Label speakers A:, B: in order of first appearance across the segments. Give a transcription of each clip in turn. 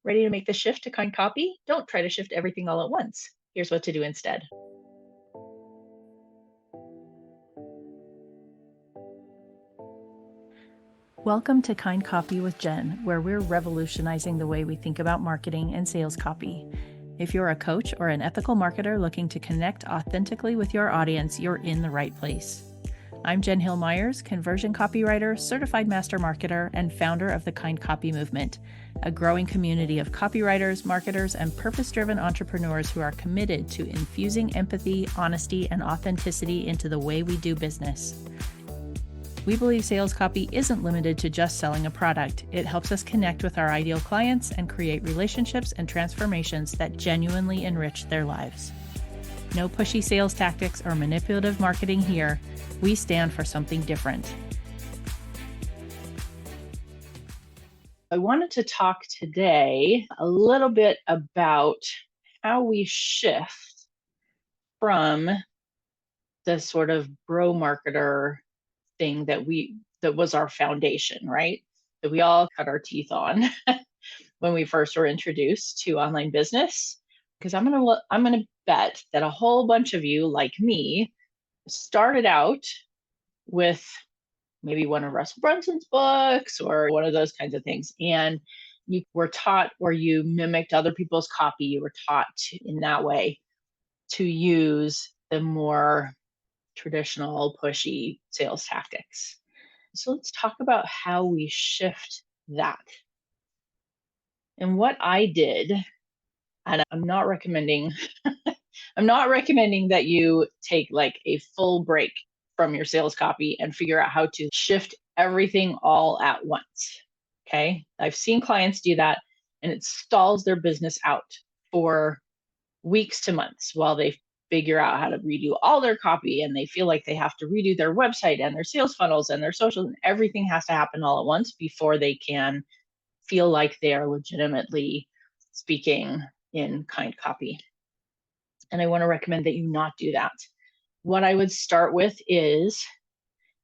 A: Ready to make the shift to kind copy? Don't try to shift everything all at once. Here's what to do instead.
B: Welcome to Kind Copy with Jen, where we're revolutionizing the way we think about marketing and sales copy. If you're a coach or an ethical marketer looking to connect authentically with your audience, you're in the right place. I'm Jen Hill Myers, conversion copywriter, certified master marketer, and founder of the Kind Copy movement, a growing community of copywriters, marketers, and purpose-driven entrepreneurs who are committed to infusing empathy, honesty, and authenticity into the way we do business. We believe sales copy isn't limited to just selling a product. It helps us connect with our ideal clients and create relationships and transformations that genuinely enrich their lives. No pushy sales tactics or manipulative marketing here. We stand for something different.
A: I wanted to talk today a little bit about how we shift from the sort of bro marketer thing that was our foundation, right? That we all cut our teeth on when we first were introduced to online business. Because I'm gonna bet that a whole bunch of you, like me, started out with maybe one of Russell Brunson's books or one of those kinds of things. And you were taught, or you mimicked other people's copy. You were taught in that way to use the more traditional pushy sales tactics. So let's talk about how we shift that. And what I did, and I'm not recommending I'm not recommending that you take like a full break from your sales copy and figure out how to shift everything all at once. Okay? I've seen clients do that and it stalls their business out for weeks to months while they figure out how to redo all their copy, and they feel like they have to redo their website and their sales funnels and their socials, and everything has to happen all at once before they can feel like they are legitimately speaking in kind copy. And I want to recommend that you not do that. What I would start with is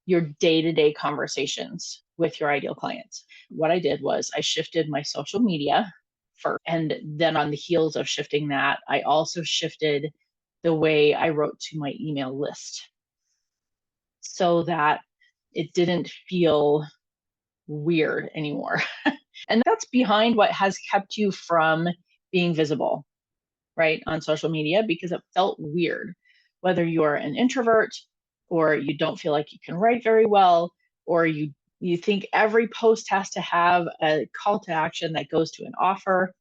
A: your day-to-day conversations with your ideal clients. What I did was I shifted my social media first, and then on the heels of shifting that, I also shifted the way I wrote to my email list so that it didn't feel weird anymore. And that's behind what has kept you from being visible, right, on social media, because it felt weird. Whether you're an introvert or you don't feel like you can write very well, or you think every post has to have a call to action that goes to an offer,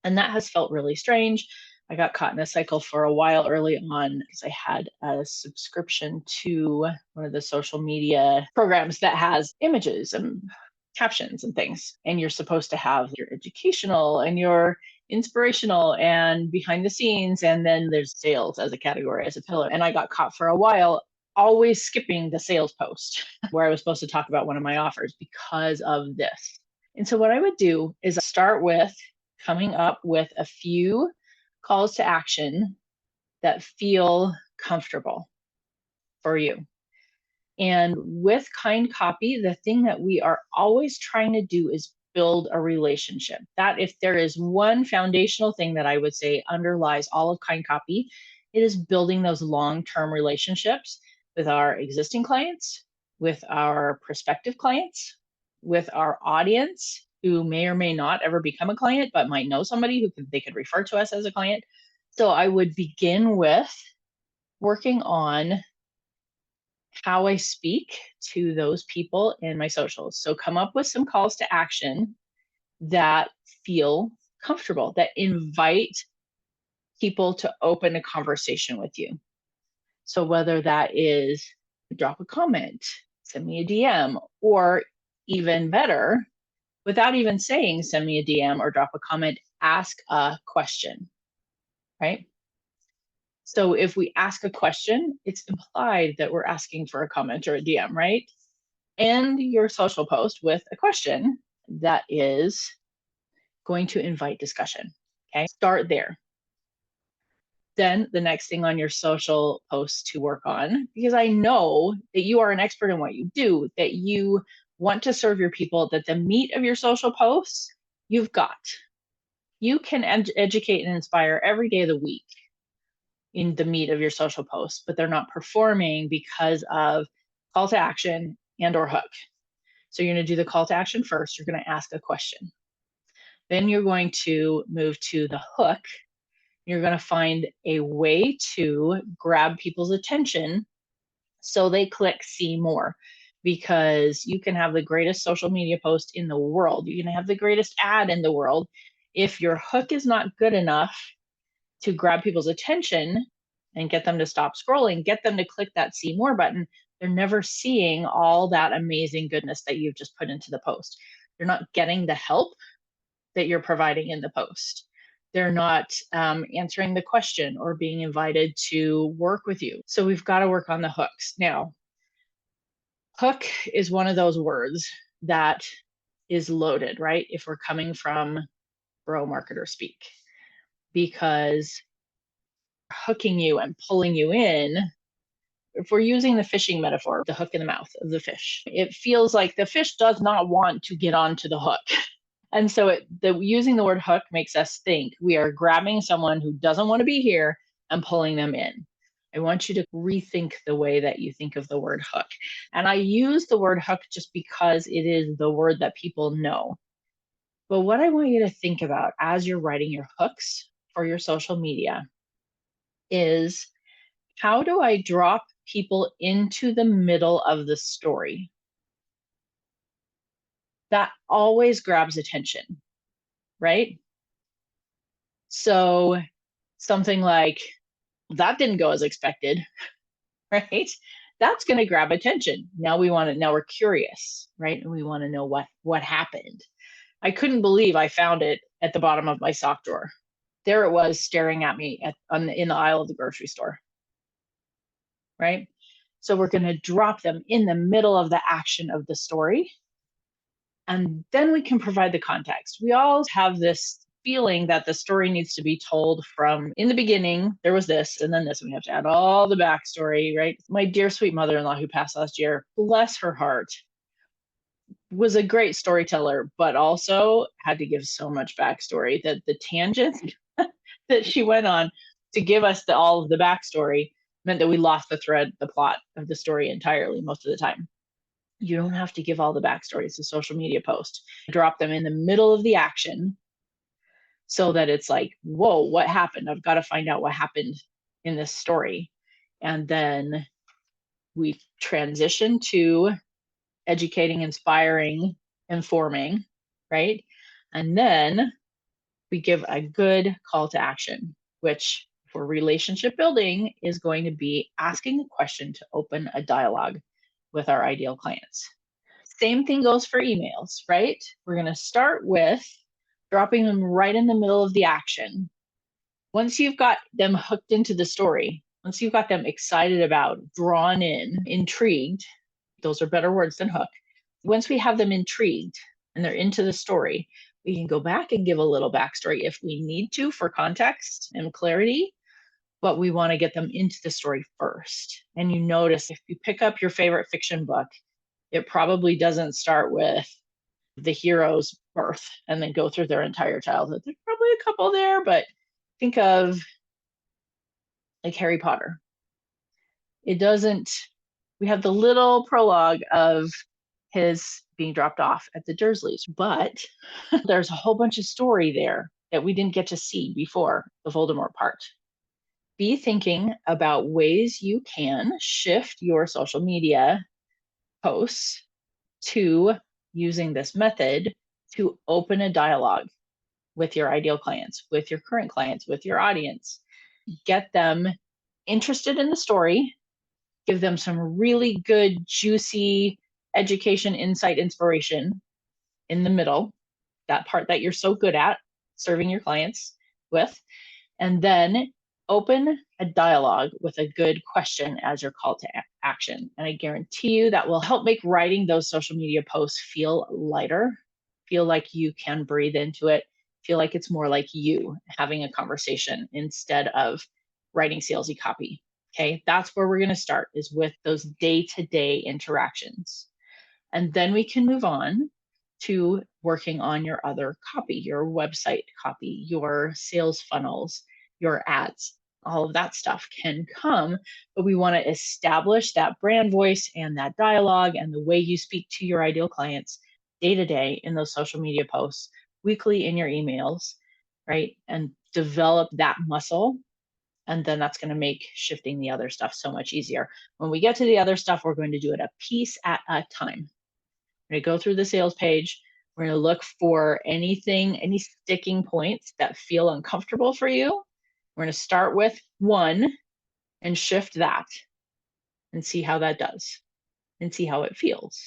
A: and that has felt really strange. I got caught in a cycle for a while early on because I had a subscription to one of the social media programs that has images and captions and things. And you're supposed to have your educational and your inspirational and behind the scenes. And then there's sales as a category, as a pillar. And I got caught for a while always skipping the sales post where I was supposed to talk about one of my offers because of this. And so what I would do is start with coming up with a few calls to action that feel comfortable for you. And with kind copy, the thing that we are always trying to do is build a relationship. That, if there is one foundational thing that I would say underlies all of kind copy, it is building those long-term relationships with our existing clients, with our prospective clients, with our audience who may or may not ever become a client, but might know somebody they could refer to us as a client. So I would begin with working on how I speak to those people in my socials. So come up with some calls to action that feel comfortable, that invite people to open a conversation with you. So whether that is drop a comment, send me a DM, or even better, without even saying send me a DM or drop a comment, ask a question, right? So if we ask a question, it's implied that we're asking for a comment or a DM, right? End your social post with a question that is going to invite discussion. Okay, start there. Then the next thing on your social post to work on, because I know that you are an expert in what you do, that you want to serve your people, that the meat of your social posts you've got. You can educate and inspire every day of the week in the meat of your social posts, but they're not performing because of call to action and or hook. So you're going to do the call to action first. You're going to ask a question. Then you're going to move to the hook. You're going to find a way to grab people's attention so they click see more, because you can have the greatest social media post in the world. You can have the greatest ad in the world. If your hook is not good enough to grab people's attention and get them to stop scrolling, get them to click that see more button, they're never seeing all that amazing goodness that you've just put into the post. They're not getting the help that you're providing in the post. They're not answering the question or being invited to work with you. So we've got to work on the hooks. Now, hook is one of those words that is loaded, right? If we're coming from bro marketer speak, because hooking you and pulling you in, if we're using the fishing metaphor, the hook in the mouth of the fish, it feels like the fish does not want to get onto the hook. And so using the word hook makes us think we are grabbing someone who doesn't want to be here and pulling them in. I want you to rethink the way that you think of the word hook. And I use the word hook just because it is the word that people know. But what I want you to think about as you're writing your hooks for your social media is, how do I drop people into the middle of the story? That always grabs attention, right? So something like, that didn't go as expected, right? That's going to grab attention. Now we're curious, right? And we want to know what happened. I couldn't believe I found it at the bottom of my sock drawer. There it was staring at me in the aisle of the grocery store, right? So we're going to drop them in the middle of the action of the story. And then we can provide the context. We all have this feeling that the story needs to be told from in the beginning, there was this, and then this, and we have to add all the backstory, right? My dear sweet mother-in-law who passed last year, bless her heart, was a great storyteller, but also had to give so much backstory that the tangent that she went on to give us all of the backstory meant that we lost the plot of the story entirely most of the time. You don't have to give all the backstory. It's a social media post. Drop them in the middle of the action so that it's like, whoa, what happened? I've got to find out what happened in this story. And then we transition to educating, inspiring, informing, right? And then we give a good call to action, which for relationship building is going to be asking a question to open a dialogue with our ideal clients. Same thing goes for emails, right? We're going to start with dropping them right in the middle of the action. Once you've got them hooked into the story, once you've got them excited about, drawn in, intrigued, those are better words than hook. Once we have them intrigued and they're into the story, we can go back and give a little backstory if we need to for context and clarity, but we want to get them into the story first. And you notice if you pick up your favorite fiction book, it probably doesn't start with the hero's birth and then go through their entire childhood. There's probably a couple there, but think of like Harry Potter. It doesn't, we have the little prologue of his being dropped off at the Dursleys, but there's a whole bunch of story there that we didn't get to see before the Voldemort part. Be thinking about ways you can shift your social media posts to using this method to open a dialogue with your ideal clients, with your current clients, with your audience. Get them interested in the story, give them some really good, juicy education, insight, inspiration in the middle, that part that you're so good at serving your clients with, and then open a dialogue with a good question as your call to action. And I guarantee you that will help make writing those social media posts feel lighter, feel like you can breathe into it, feel like it's more like you having a conversation instead of writing salesy copy. Okay, that's where we're going to start, is with those day-to-day interactions. And then we can move on to working on your other copy, your website copy, your sales funnels, your ads. All of that stuff can come, but we want to establish that brand voice and that dialogue and the way you speak to your ideal clients day to day in those social media posts, weekly in your emails, right? And develop that muscle. And then that's going to make shifting the other stuff so much easier. When we get to the other stuff, we're going to do it a piece at a time. We're going to go through the sales page. We're going to look for anything, any sticking points that feel uncomfortable for you. We're going to start with one and shift that and see how that does and see how it feels.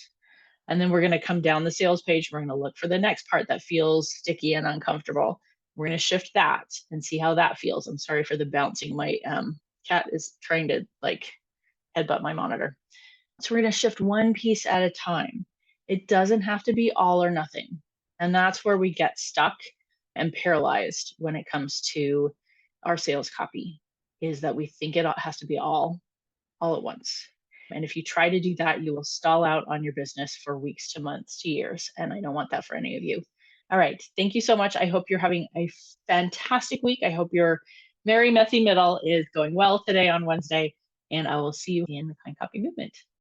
A: And then we're going to come down the sales page. We're going to look for the next part that feels sticky and uncomfortable. We're going to shift that and see how that feels. I'm sorry for the bouncing. My cat is trying to like headbutt my monitor. So we're going to shift one piece at a time. It doesn't have to be all or nothing. And that's where we get stuck and paralyzed when it comes to our sales copy, is that we think it has to be all at once. And if you try to do that, you will stall out on your business for weeks to months to years. And I don't want that for any of you. All right. Thank you so much. I hope you're having a fantastic week. I hope your Merry Messy Middle is going well today on Wednesday. And I will see you in the Kind Copy Movement.